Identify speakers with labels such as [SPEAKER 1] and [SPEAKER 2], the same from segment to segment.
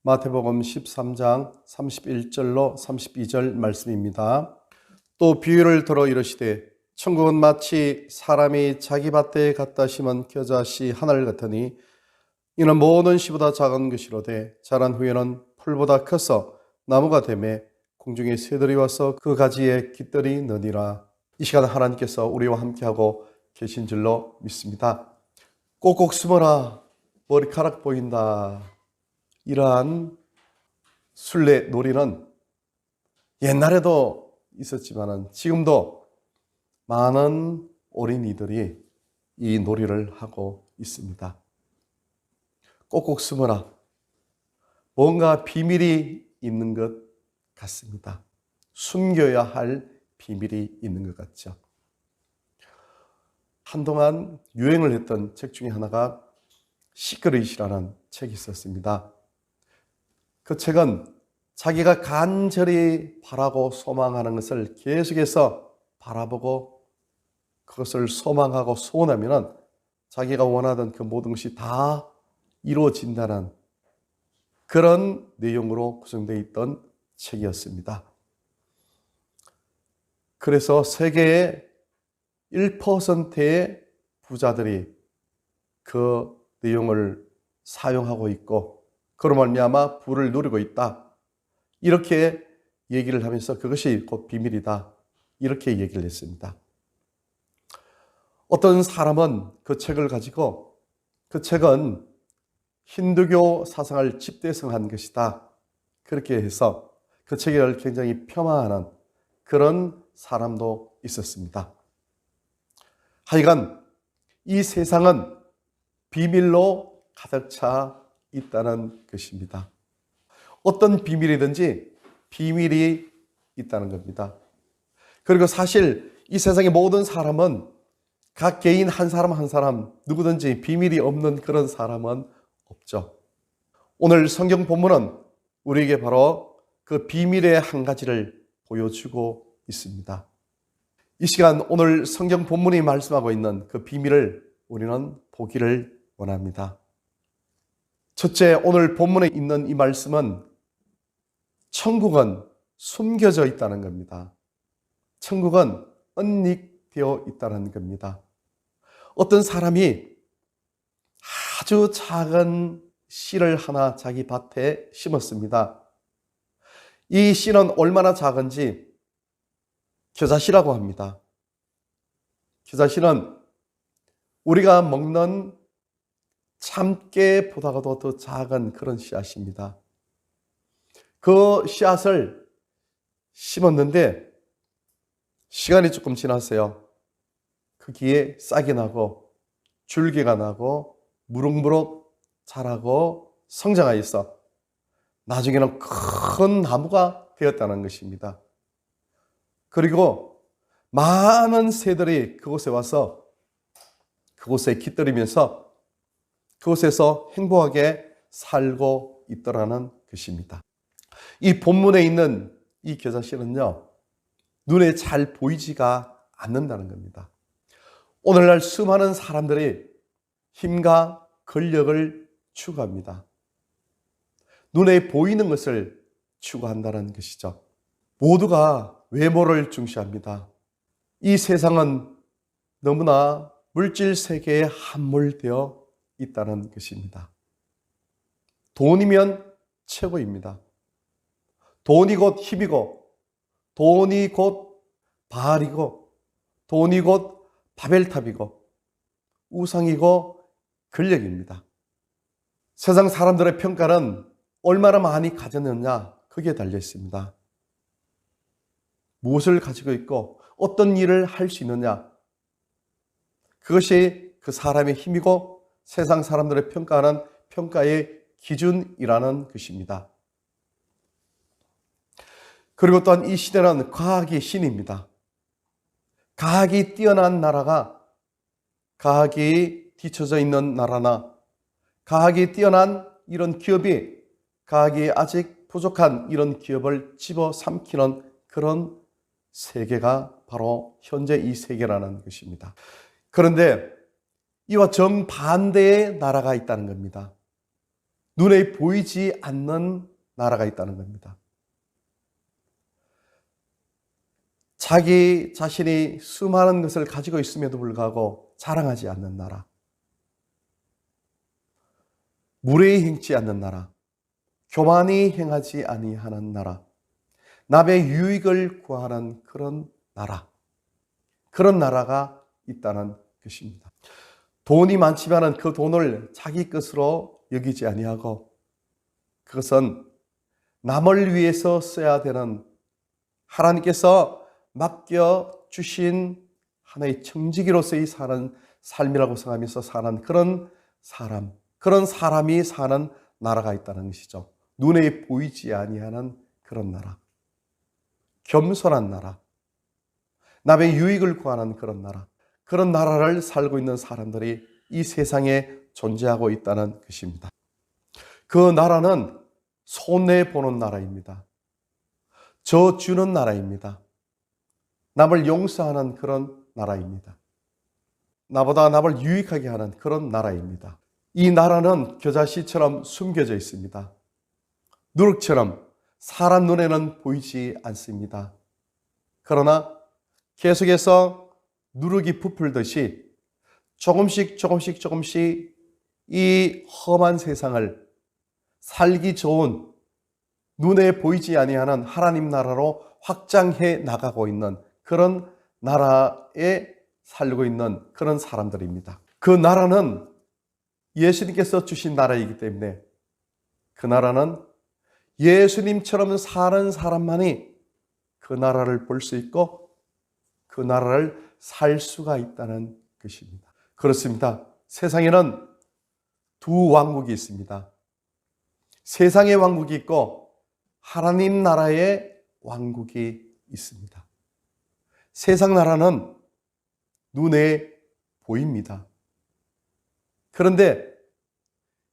[SPEAKER 1] 마태복음 13장 31절로 32절 말씀입니다. 또 비유를 들어 이르시되 천국은 마치 사람이 자기 밭에 갖다 심은 겨자씨 하나를 같으니 이는 모든 씨보다 작은 것이로되 자란 후에는 풀보다 커서 나무가 되매 공중의 새들이 와서 그 가지에 깃들이 느니라. 이 시간 하나님께서 우리와 함께하고 계신 줄로 믿습니다. 꼭꼭 숨어라, 머리카락 보인다. 이러한 순례 놀이는 옛날에도 있었지만 지금도 많은 어린이들이 이 놀이를 하고 있습니다. 꼭꼭 숨어라. 뭔가 비밀이 있는 것 같습니다. 숨겨야 할 비밀이 있는 것 같죠. 한동안 유행을 했던 책 중에 하나가 시크릿이라는 책이 있었습니다. 그 책은 자기가 간절히 바라고 소망하는 것을 계속해서 바라보고 그것을 소망하고 소원하면 자기가 원하던 그 모든 것이 다 이루어진다는 그런 내용으로 구성되어 있던 책이었습니다. 그래서 세계의 1%의 부자들이 그 내용을 사용하고 있고 그로 말미암아 부를 누리고 있다. 이렇게 얘기를 하면서 그것이 곧 비밀이다. 이렇게 얘기를 했습니다. 어떤 사람은 그 책을 가지고 그 책은 힌두교 사상을 집대성한 것이다. 그렇게 해서 그 책을 굉장히 폄하하는 그런 사람도 있었습니다. 하여간 이 세상은 비밀로 가득 차 있다는 것입니다. 어떤 비밀이든지 비밀이 있다는 겁니다. 그리고 사실 이 세상의 모든 사람은 각 개인 한 사람 한 사람 누구든지 비밀이 없는 그런 사람은 없죠. 오늘 성경 본문은 우리에게 바로 그 비밀의 한 가지를 보여주고 있습니다. 이 시간 오늘 성경 본문이 말씀하고 있는 그 비밀을 우리는 보기를 원합니다. 첫째, 오늘 본문에 있는 이 말씀은 천국은 숨겨져 있다는 겁니다. 천국은 은닉되어 있다는 겁니다. 어떤 사람이 아주 작은 씨를 하나 자기 밭에 심었습니다. 이 씨는 얼마나 작은지 겨자씨라고 합니다. 겨자씨는 우리가 먹는 참깨보다도 더 작은 그런 씨앗입니다. 그 씨앗을 심었는데 시간이 조금 지났어요. 거기에 싹이 나고 줄기가 나고 무럭무럭 자라고 성장하여서 나중에는 큰 나무가 되었다는 것입니다. 그리고 많은 새들이 그곳에 와서 그곳에 깃들이면서 그곳에서 행복하게 살고 있더라는 것입니다. 이 본문에 있는 이 겨자씨는요, 눈에 잘 보이지가 않는다는 겁니다. 오늘날 수많은 사람들이 힘과 권력을 추구합니다. 눈에 보이는 것을 추구한다는 것이죠. 모두가 외모를 중시합니다. 이 세상은 너무나 물질 세계에 함몰되어 있다는 것입니다. 돈이면 최고입니다. 돈이 곧 힘이고, 돈이 곧 바알이고, 돈이 곧 바벨탑이고, 우상이고 권력입니다. 세상 사람들의 평가는 얼마나 많이 가졌느냐, 거기에 달려 있습니다. 무엇을 가지고 있고 어떤 일을 할 수 있느냐, 그것이 그 사람의 힘이고 세상 사람들의 평가하는 평가의 기준이라는 것입니다. 그리고 또한 이 시대는 과학이 신입니다. 과학이 뛰어난 나라가 과학이 뒤처져 있는 나라나 과학이 뛰어난 이런 기업이 과학이 아직 부족한 이런 기업을 집어삼키는 그런 세계가 바로 현재 이 세계라는 것입니다. 그런데 이와 정반대의 나라가 있다는 겁니다. 눈에 보이지 않는 나라가 있다는 겁니다. 자기 자신이 수많은 것을 가지고 있음에도 불구하고 자랑하지 않는 나라, 무례히 행치 않는 나라, 교만히 행하지 아니하는 나라, 남의 유익을 구하는 그런 나라가 있다는 것입니다. 돈이 많지만 그 돈을 자기 것으로 여기지 아니하고 그것은 남을 위해서 써야 되는 하나님께서 맡겨주신 하나의 청지기로서의 사는 삶이라고 생각하면서 사는 그런 사람이 사는 나라가 있다는 것이죠. 눈에 보이지 아니하는 그런 나라, 겸손한 나라, 남의 유익을 구하는 그런 나라를 살고 있는 사람들이 이 세상에 존재하고 있다는 것입니다. 그 나라는 손해보는 나라입니다. 져주는 나라입니다. 남을 용서하는 그런 나라입니다. 나보다 남을 유익하게 하는 그런 나라입니다. 이 나라는 겨자씨처럼 숨겨져 있습니다. 누룩처럼 사람 눈에는 보이지 않습니다. 그러나 계속해서 누룩이 부풀듯이 조금씩 이 험한 세상을 살기 좋은 눈에 보이지 아니하는 하나님 나라로 확장해 나가고 있는 그런 나라에 살고 있는 그런 사람들입니다. 그 나라는 예수님께서 주신 나라이기 때문에 그 나라는 예수님처럼 사는 사람만이 그 나라를 볼 수 있고 그 나라를 살 수가 있다는 것입니다. 그렇습니다. 세상에는 두 왕국이 있습니다. 세상의 왕국이 있고 하나님 나라의 왕국이 있습니다. 세상 나라는 눈에 보입니다. 그런데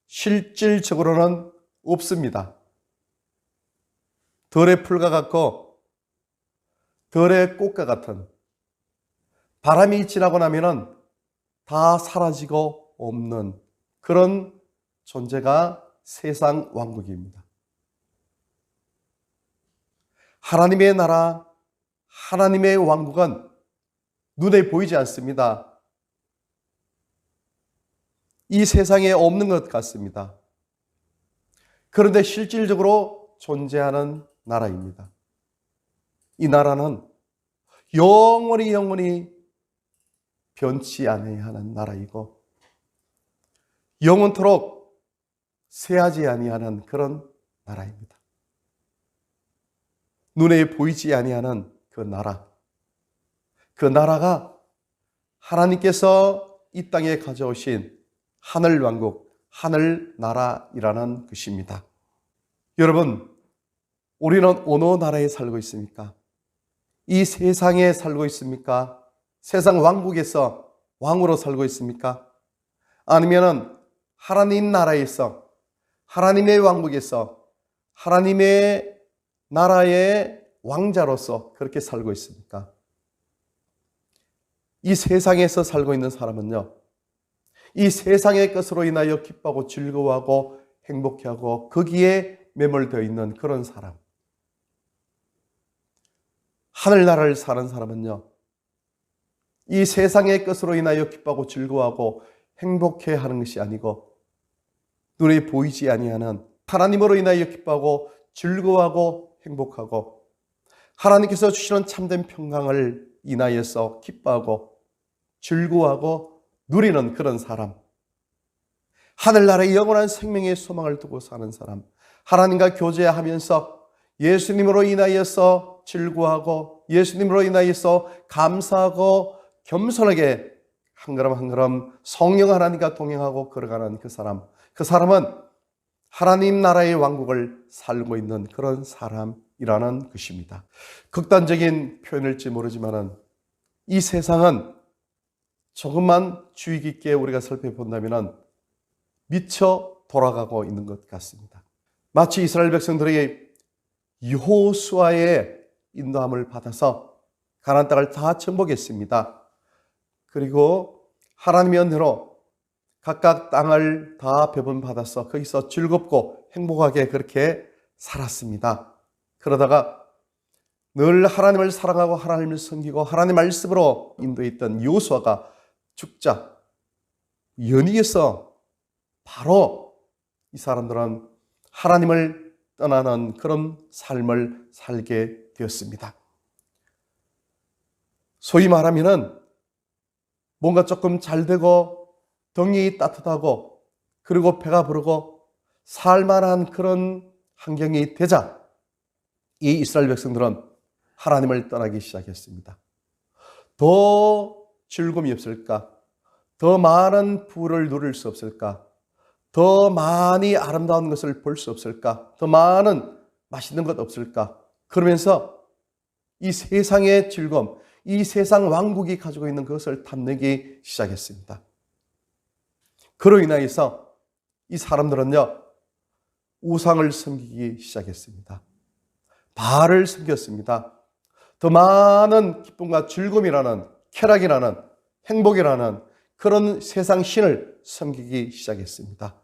[SPEAKER 1] 실질적으로는 없습니다. 들의 풀과 같고 들의 꽃과 같은, 바람이 지나고 나면은 다 사라지고 없는 그런 존재가 세상 왕국입니다. 하나님의 나라, 하나님의 왕국은 눈에 보이지 않습니다. 이 세상에 없는 것 같습니다. 그런데 실질적으로 존재하는 나라입니다. 이 나라는 영원히 변치 아니하야 하는 나라이고 영원토록 쇠하지 아니하는 그런 나라입니다. 눈에 보이지 아니하는 그 나라가 하나님께서 이 땅에 가져오신 하늘 왕국, 하늘 나라이라는 것입니다. 여러분, 우리는 어느 나라에 살고 있습니까? 이 세상에 살고 있습니까? 세상 왕국에서 왕으로 살고 있습니까? 아니면은 하나님 나라에서, 하나님의 왕국에서 하나님의 나라의 왕자로서 그렇게 살고 있습니까? 이 세상에서 살고 있는 사람은요, 이 세상의 것으로 인하여 기뻐하고 즐거워하고 행복해하고 거기에 매몰되어 있는 그런 사람. 하늘나라를 사는 사람은요, 이 세상의 것으로 인하여 기뻐하고 즐거워하고 행복해하는 것이 아니고 눈에 보이지 아니하는 하나님으로 인하여 기뻐하고 즐거워하고 행복하고 하나님께서 주시는 참된 평강을 인하여서 기뻐하고 즐거워하고 누리는 그런 사람, 하늘나라의 영원한 생명의 소망을 두고 사는 사람, 하나님과 교제하면서 예수님으로 인하여서 즐거워하고 예수님으로 인하여서 감사하고 겸손하게 한 걸음 한 걸음 성령 하나님과 동행하고 걸어가는 그 사람은 하나님 나라의 왕국을 살고 있는 그런 사람이라는 것입니다. 극단적인 표현일지 모르지만 이 세상은 조금만 주의 깊게 우리가 살펴본다면 미쳐 돌아가고 있는 것 같습니다. 마치 이스라엘 백성들이 여호수아의 인도함을 받아서 가나안 땅을 다 정복했습니다. 그리고 하나님의 은혜로 각각 땅을 다 배분받아서 거기서 즐겁고 행복하게 그렇게 살았습니다. 그러다가 늘 하나님을 사랑하고 하나님을 섬기고 하나님 말씀으로 인도했던 여호수아가 죽자 연이어서 바로 이 사람들은 하나님을 떠나는 그런 삶을 살게 되었습니다. 소위 말하면은 뭔가 조금 잘 되고 덩이 따뜻하고 그리고 배가 부르고 살만한 그런 환경이 되자 이 이스라엘 백성들은 하나님을 떠나기 시작했습니다. 더 즐거움이 없을까? 더 많은 부를 누릴 수 없을까? 더 많이 아름다운 것을 볼 수 없을까? 더 많은 맛있는 것 없을까? 그러면서 이 세상의 즐거움, 이 세상 왕국이 가지고 있는 것을 탐내기 시작했습니다. 그로 인하여서 이 사람들은요, 우상을 섬기기 시작했습니다. 바알을 섬겼습니다. 더 많은 기쁨과 즐거움이라는, 쾌락이라는, 행복이라는 그런 세상 신을 섬기기 시작했습니다.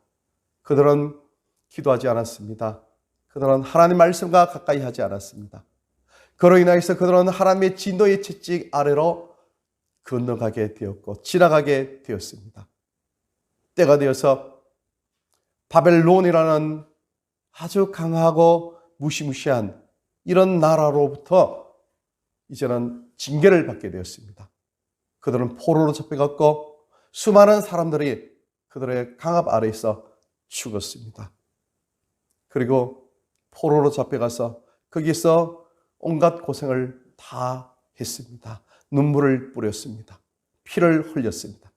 [SPEAKER 1] 그들은 기도하지 않았습니다. 그들은 하나님 말씀과 가까이 하지 않았습니다. 그로 인하여서 그들은 하나님의 진노의 채찍 아래로 건너가게 되었고 지나가게 되었습니다. 때가 되어서 바벨론이라는 아주 강하고 무시무시한 이런 나라로부터 이제는 징계를 받게 되었습니다. 그들은 포로로 잡혀갔고 수많은 사람들이 그들의 강압 아래에서 죽었습니다. 그리고 포로로 잡혀가서 거기서 온갖 고생을 다 했습니다. 눈물을 뿌렸습니다. 피를 흘렸습니다.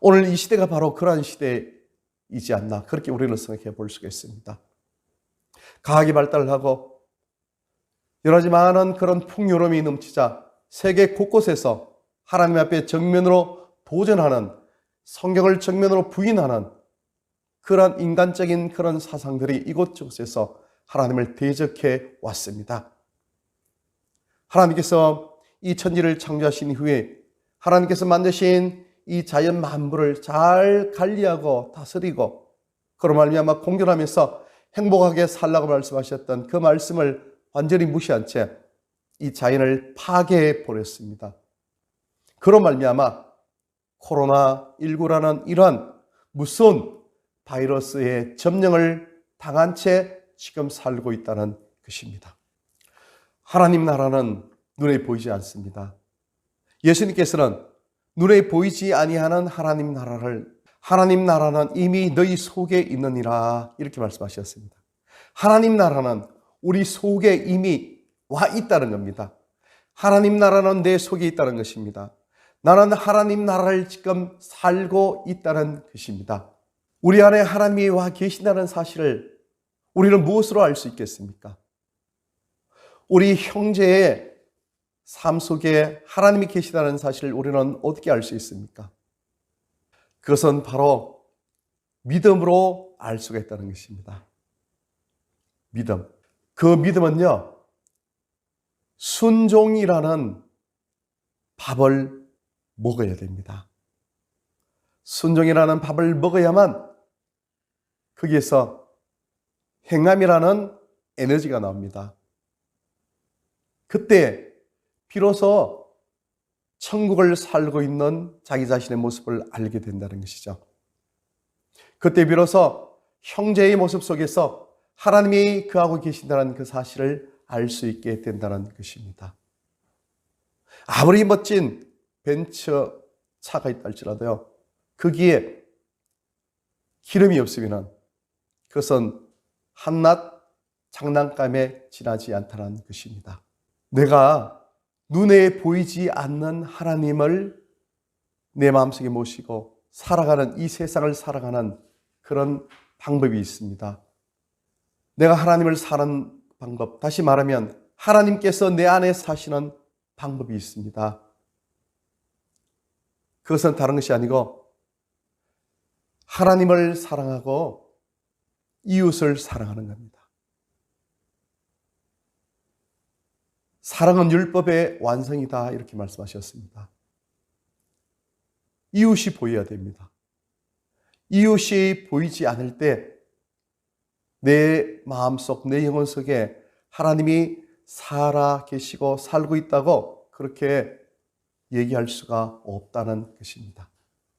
[SPEAKER 1] 오늘 이 시대가 바로 그러한 시대이지 않나 그렇게 우리는 생각해 볼 수가 있습니다. 과학이 발달하고 여러 가지 많은 그런 풍요로움이 넘치자 세계 곳곳에서 하나님 앞에 정면으로 도전하는 성경을 정면으로 부인하는 그런 인간적인 그런 사상들이 이곳저곳에서 하나님을 대적해 왔습니다. 하나님께서 이 천지를 창조하신 후에 하나님께서 만드신 이 자연 만물을 잘 관리하고 다스리고 그로 말미암아 공존하면서 행복하게 살라고 말씀하셨던 그 말씀을 완전히 무시한 채 이 자연을 파괴해 버렸습니다. 그로 말미암아 코로나19라는 이러한 무서운 바이러스의 점령을 당한 채 지금 살고 있다는 것입니다. 하나님 나라는 눈에 보이지 않습니다. 예수님께서는 눈에 보이지 아니하는 하나님 나라는 이미 너희 속에 있느니라 이렇게 말씀하셨습니다. 하나님 나라는 우리 속에 이미 와 있다는 겁니다. 하나님 나라는 내 속에 있다는 것입니다. 나는 하나님 나라를 지금 살고 있다는 것입니다. 우리 안에 하나님이 와 계신다는 사실을 우리는 무엇으로 알 수 있겠습니까? 우리 형제의 삶 속에 하나님이 계시다는 사실을 우리는 어떻게 알 수 있습니까? 그것은 바로 믿음으로 알 수가 있다는 것입니다. 믿음. 그 믿음은요, 순종이라는 밥을 먹어야 됩니다. 순종이라는 밥을 먹어야만 거기에서 행함이라는 에너지가 나옵니다. 그때 비로소 천국을 살고 있는 자기 자신의 모습을 알게 된다는 것이죠. 그때 비로소 형제의 모습 속에서 하나님이 그하고 계신다는 그 사실을 알 수 있게 된다는 것입니다. 아무리 멋진 벤처 차가 있다 할지라도요, 거기에 기름이 없으면 그것은 한낱 장난감에 지나지 않다는 것입니다. 내가 눈에 보이지 않는 하나님을 내 마음속에 모시고 살아가는 이 세상을 살아가는 그런 방법이 있습니다. 내가 하나님을 사는 방법, 다시 말하면 하나님께서 내 안에 사시는 방법이 있습니다. 그것은 다른 것이 아니고 하나님을 사랑하고 이웃을 사랑하는 겁니다. 사랑은 율법의 완성이다 이렇게 말씀하셨습니다. 이웃이 보여야 됩니다. 이웃이 보이지 않을 때 내 마음속, 내 영혼 속에 하나님이 살아 계시고 살고 있다고 그렇게 얘기할 수가 없다는 것입니다.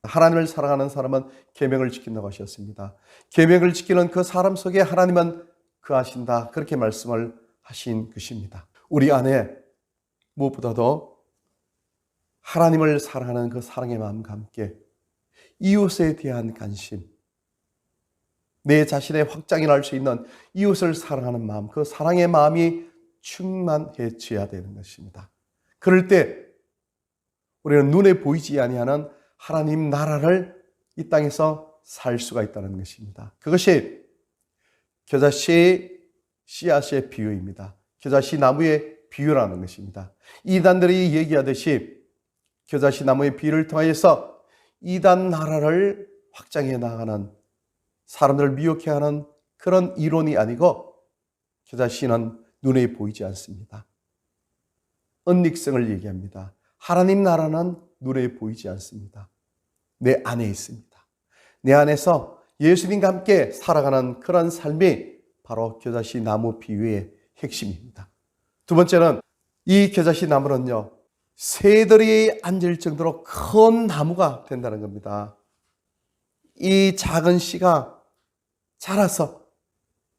[SPEAKER 1] 하나님을 사랑하는 사람은 계명을 지킨다고 하셨습니다. 계명을 지키는 그 사람 속에 하나님은 거하신다. 그렇게 말씀을 하신 것입니다. 우리 안에 무엇보다도 하나님을 사랑하는 그 사랑의 마음과 함께 이웃에 대한 관심, 내 자신의 확장이 날 수 있는 이웃을 사랑하는 마음, 그 사랑의 마음이 충만해져야 되는 것입니다. 그럴 때 우리는 눈에 보이지 아니하는 하나님 나라를 이 땅에서 살 수가 있다는 것입니다. 그것이 겨자씨 씨앗의 비유입니다. 겨자씨 나무의 비유라는 것입니다. 이단들이 얘기하듯이 겨자씨 나무의 비유를 통하여서 이단 나라를 확장해 나가는, 사람들을 미혹해 하는 그런 이론이 아니고, 겨자씨는 눈에 보이지 않습니다. 은닉성을 얘기합니다. 하나님 나라는 눈에 보이지 않습니다. 내 안에 있습니다. 내 안에서 예수님과 함께 살아가는 그런 삶이 바로 겨자씨 나무 비유의 핵심입니다. 두 번째는 이 겨자씨 나무는요, 새들이 앉을 정도로 큰 나무가 된다는 겁니다. 이 작은 씨가 자라서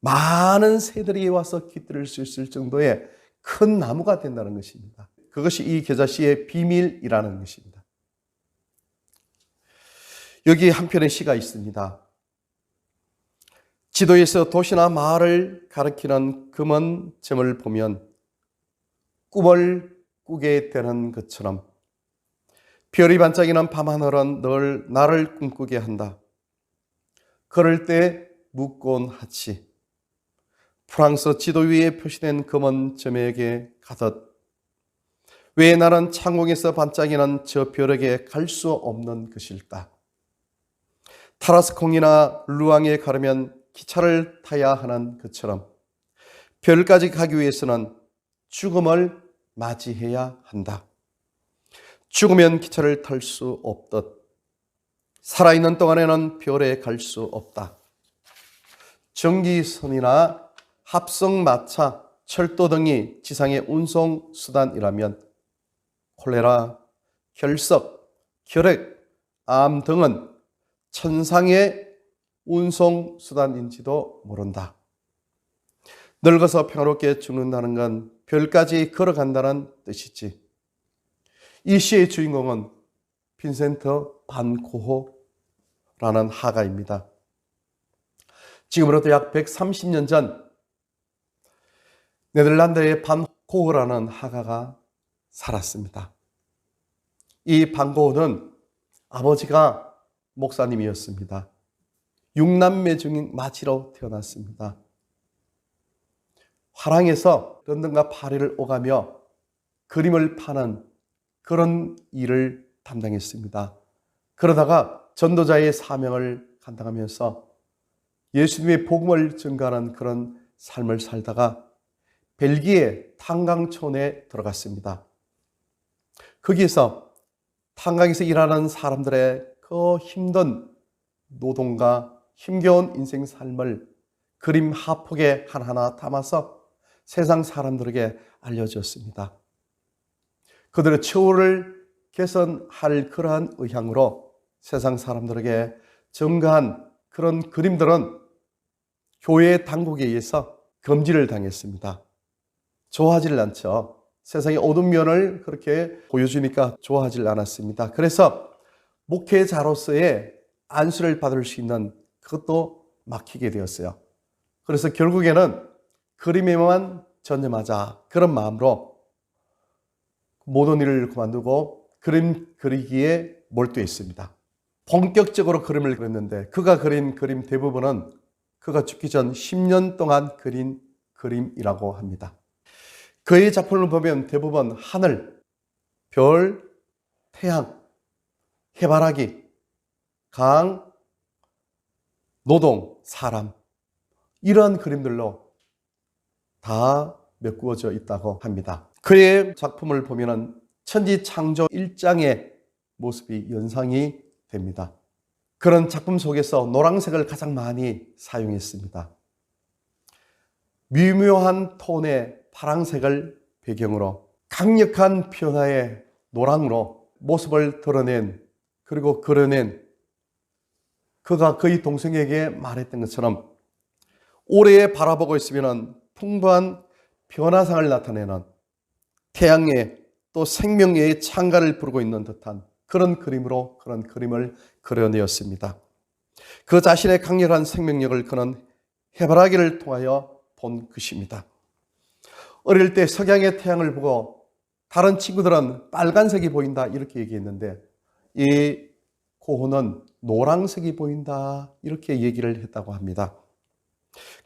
[SPEAKER 1] 많은 새들이 와서 깃들을 수 있을 정도의 큰 나무가 된다는 것입니다. 그것이 이 겨자씨의 비밀이라는 것입니다. 여기 한편의 시가 있습니다. 지도에서 도시나 마을을 가리키는 금은 점을 보면 꿈을 꾸게 되는 것처럼 별이 반짝이는 밤하늘은 늘 나를 꿈꾸게 한다. 그럴 때 묵곤 하치 프랑스 지도 위에 표시된 검은 점에게 가듯 왜 나는 창공에서 반짝이는 저 별에게 갈 수 없는 것일까? 타라스콩이나 루앙에 가려면 기차를 타야 하는 것처럼 별까지 가기 위해서는 죽음을 맞이해야 한다. 죽으면 기차를 탈 수 없듯 살아있는 동안에는 별에 갈 수 없다. 전기선이나 합성마차, 철도 등이 지상의 운송수단이라면 콜레라, 결석, 결핵, 암 등은 천상의 운송수단인지도 모른다. 늙어서 평화롭게 죽는다는 건 별까지 걸어간다는 뜻이지. 이 시의 주인공은 빈센트 반 고흐라는 화가입니다. 지금으로부터 약 130년 전 네덜란드의 반 고흐라는 화가가 살았습니다. 이 반 고흐는 아버지가 목사님이었습니다. 6남매 중인 맏이로 태어났습니다. 화랑에서 런던과 파리를 오가며 그림을 파는 그런 일을 담당했습니다. 그러다가 전도자의 사명을 감당하면서 예수님의 복음을 전가하는 그런 삶을 살다가 벨기에 탄강촌에 들어갔습니다. 거기에서 탄강에서 일하는 사람들의 그 힘든 노동과 힘겨운 인생 삶을 그림 하폭에 하나하나 담아서 세상 사람들에게 알려줬습니다. 그들의 처우를 개선할 그러한 의향으로 세상 사람들에게 전가한 그런 그림들은 교회 당국에 의해서 금지를 당했습니다. 좋아하질 않죠. 세상의 어두운 면을 그렇게 보여주니까 좋아하질 않았습니다. 그래서 목회자로서의 안수를 받을 수 있는 그것도 막히게 되었어요. 그래서 결국에는 그림에만 전념하자, 그런 마음으로 모든 일을 그만두고 그림 그리기에 몰두했습니다. 본격적으로 그림을 그렸는데 그가 그린 그림 대부분은 그가 죽기 전 10년 동안 그린 그림이라고 합니다. 그의 작품을 보면 대부분 하늘, 별, 태양, 해바라기, 강, 노동, 사람, 이러한 그림들로 다 메꾸어져 있다고 합니다. 그의 작품을 보면 천지창조 1장의 모습이 연상이 됩니다. 그런 작품 속에서 노란색을 가장 많이 사용했습니다. 미묘한 톤의 파란색을 배경으로 강력한 변화의 노랑으로 모습을 드러낸, 그리고 그려낸, 그가 그의 동생에게 말했던 것처럼 오래 바라보고 있으면 풍부한 변화상을 나타내는 태양의 또 생명의 창가를 부르고 있는 듯한 그런 그림으로 그런 그림을 그려내었습니다. 그 자신의 강렬한 생명력을 그는 해바라기를 통하여 본 것입니다. 어릴 때 석양의 태양을 보고 다른 친구들은 빨간색이 보인다 이렇게 얘기했는데 이 고흐는 노란색이 보인다 이렇게 얘기를 했다고 합니다.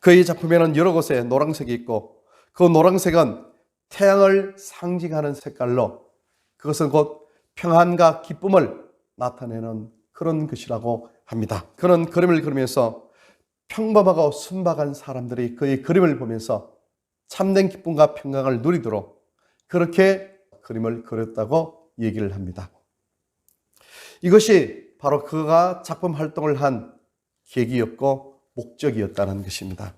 [SPEAKER 1] 그의 작품에는 여러 곳에 노란색이 있고 그 노란색은 태양을 상징하는 색깔로 그것은 곧 평안과 기쁨을 나타내는 그런 것이라고 합니다. 그는 그림을 그리면서 평범하고 순박한 사람들이 그의 그림을 보면서 참된 기쁨과 평강을 누리도록 그렇게 그림을 그렸다고 얘기를 합니다. 이것이 바로 그가 작품 활동을 한 계기였고 목적이었다는 것입니다.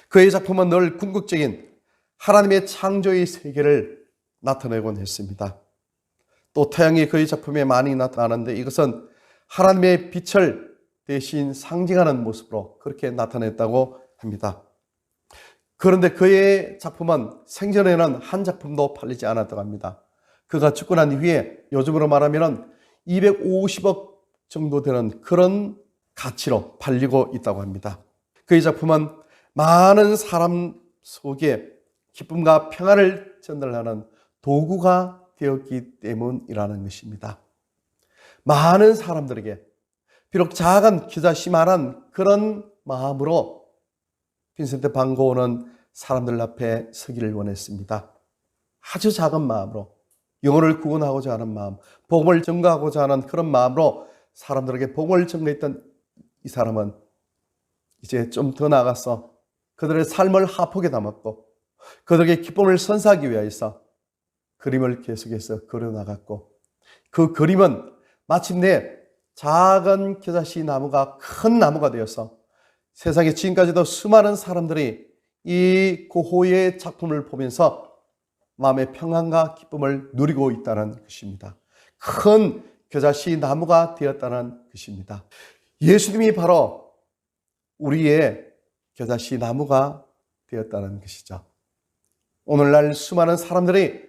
[SPEAKER 1] 그의 작품은 늘 궁극적인 하나님의 창조의 세계를 나타내곤 했습니다. 또 태양이 그의 작품에 많이 나타나는데 이것은 하나님의 빛을 대신 상징하는 모습으로 그렇게 나타냈다고 합니다. 그런데 그의 작품은 생전에는 한 작품도 팔리지 않았다고 합니다. 그가 죽고 난 후에 요즘으로 말하면 250억 정도 되는 그런 가치로 팔리고 있다고 합니다. 그의 작품은 많은 사람 속에 기쁨과 평안을 전달하는 도구가 되었기 때문이라는 것입니다. 많은 사람들에게 비록 작은 기자씨만한 그런 마음으로 빈센트 반 고흐는 사람들 앞에 서기를 원했습니다. 아주 작은 마음으로 영혼을 구원하고자 하는 마음, 복음을 전가하고자 하는 그런 마음으로 사람들에게 복음을 전가했던 이 사람은 이제 좀 더 나아가서 그들의 삶을 하폭에 담았고 그들에게 기쁨을 선사하기 위해서 그림을 계속해서 그려나갔고 그 그림은 마침내 작은 겨자씨 나무가 큰 나무가 되어서 세상에 지금까지도 수많은 사람들이 이 고흐의 작품을 보면서 마음의 평안과 기쁨을 누리고 있다는 것입니다. 큰 겨자씨 나무가 되었다는 것입니다. 예수님이 바로 우리의 겨자씨 나무가 되었다는 것이죠. 오늘날 수많은 사람들이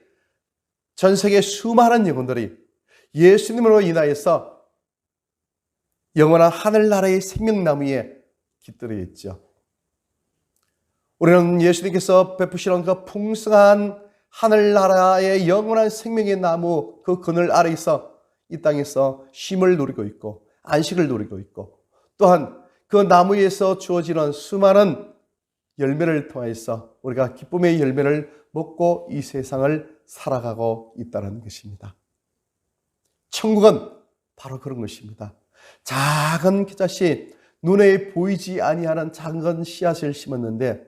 [SPEAKER 1] 전 세계 수많은 영혼들이 예수님으로 인하여서 영원한 하늘나라의 생명나무에 깃들어 있죠. 우리는 예수님께서 베푸시는 그 풍성한 하늘나라의 영원한 생명의 나무 그 그늘 아래에서 이 땅에서 쉼을 누리고 있고 안식을 누리고 있고 또한 그 나무에서 주어지는 수많은 열매를 통해서 우리가 기쁨의 열매를 먹고 이 세상을 살아가고 있다는 것입니다. 천국은 바로 그런 것입니다. 작은 겨자씨, 눈에 보이지 아니하는 작은 씨앗을 심었는데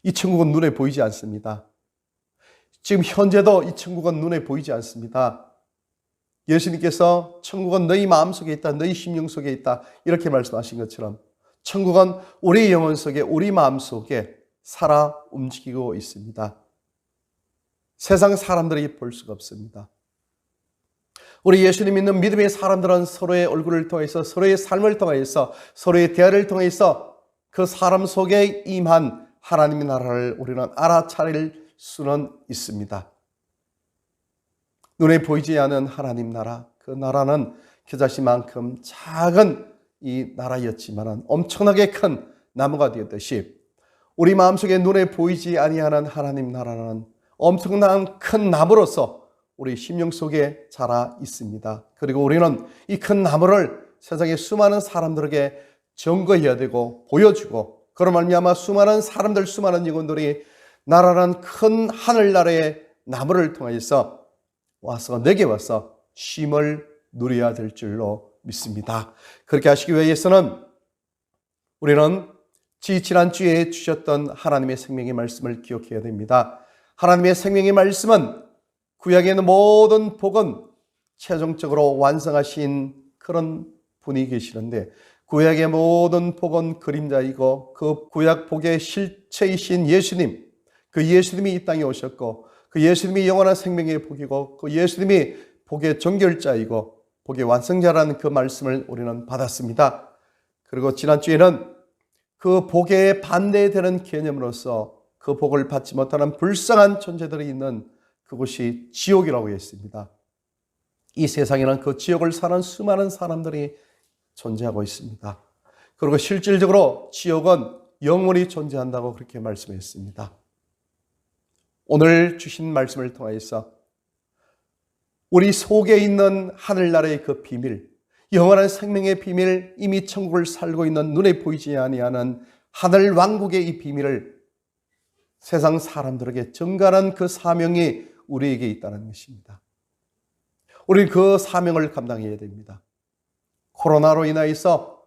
[SPEAKER 1] 이 천국은 눈에 보이지 않습니다. 지금 현재도 이 천국은 눈에 보이지 않습니다. 예수님께서 천국은 너희 마음속에 있다, 너희 심령 속에 있다 이렇게 말씀하신 것처럼 천국은 우리 영혼 속에, 우리 마음 속에 살아 움직이고 있습니다. 세상 사람들이 볼 수가 없습니다. 우리 예수님 믿는 믿음의 사람들은 서로의 얼굴을 통해서, 서로의 삶을 통해서, 서로의 대화를 통해서 그 사람 속에 임한 하나님의 나라를 우리는 알아차릴 수는 있습니다. 눈에 보이지 않는 하나님 나라, 그 나라는 겨자씨만큼 작은 이 나라였지만 엄청나게 큰 나무가 되었듯이 우리 마음속에 눈에 보이지 아니하는 하나님 나라는 엄청난 큰 나무로서 우리 심령 속에 자라 있습니다. 그리고 우리는 이 큰 나무를 세상의 수많은 사람들에게 증거해야 되고 보여주고 그런 말미암아 수많은 사람들, 수많은 영혼들이 나라는 큰 하늘나라의 나무를 통해서 와서 내게 와서 쉼을 누려야 될 줄로 믿습니다. 그렇게 하시기 위해서는 우리는 지난주에 주셨던 하나님의 생명의 말씀을 기억해야 됩니다. 하나님의 생명의 말씀은 구약에 있는 모든 복은 최종적으로 완성하신 그런 분이 계시는데, 구약의 모든 복은 그림자이고 그 구약 복의 실체이신 예수님, 그 예수님이 이 땅에 오셨고 그 예수님이 영원한 생명의 복이고 그 예수님이 복의 종결자이고 복의 완성자라는 그 말씀을 우리는 받았습니다. 그리고 지난주에는 그 복에 반대되는 개념으로서 그 복을 받지 못하는 불쌍한 존재들이 있는 그곳이 지옥이라고 했습니다. 이 세상에는 그 지옥을 사는 수많은 사람들이 존재하고 있습니다. 그리고 실질적으로 지옥은 영원히 존재한다고 그렇게 말씀했습니다. 오늘 주신 말씀을 통해서 우리 속에 있는 하늘나라의 그 비밀, 영원한 생명의 비밀, 이미 천국을 살고 있는 눈에 보이지 아니하는 하늘 왕국의 이 비밀을 세상 사람들에게 전가하는 그 사명이 우리에게 있다는 것입니다. 우리는 그 사명을 감당해야 됩니다. 코로나로 인하여서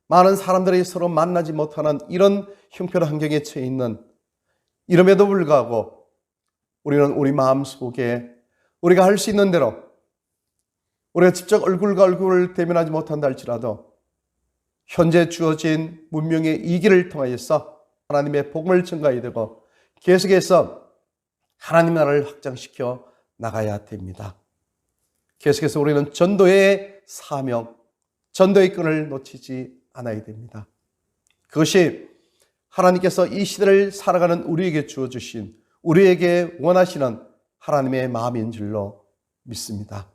[SPEAKER 1] 많은 사람들이 서로 만나지 못하는 이런 형편한 환경에 처해 있는, 이름에도 불구하고 우리는 우리 마음속에 우리가 할 수 있는 대로, 우리가 직접 얼굴과 얼굴을 대면하지 못한다 할지라도 현재 주어진 문명의 이 길을 통하여서 하나님의 복음을 전가해야 되고 계속해서 하나님 나라를 확장시켜 나가야 됩니다. 계속해서 우리는 전도의 사명, 전도의 끈을 놓치지 않아야 됩니다. 그것이 하나님께서 이 시대를 살아가는 우리에게 주어주신, 우리에게 원하시는 하나님의 마음인 줄로 믿습니다.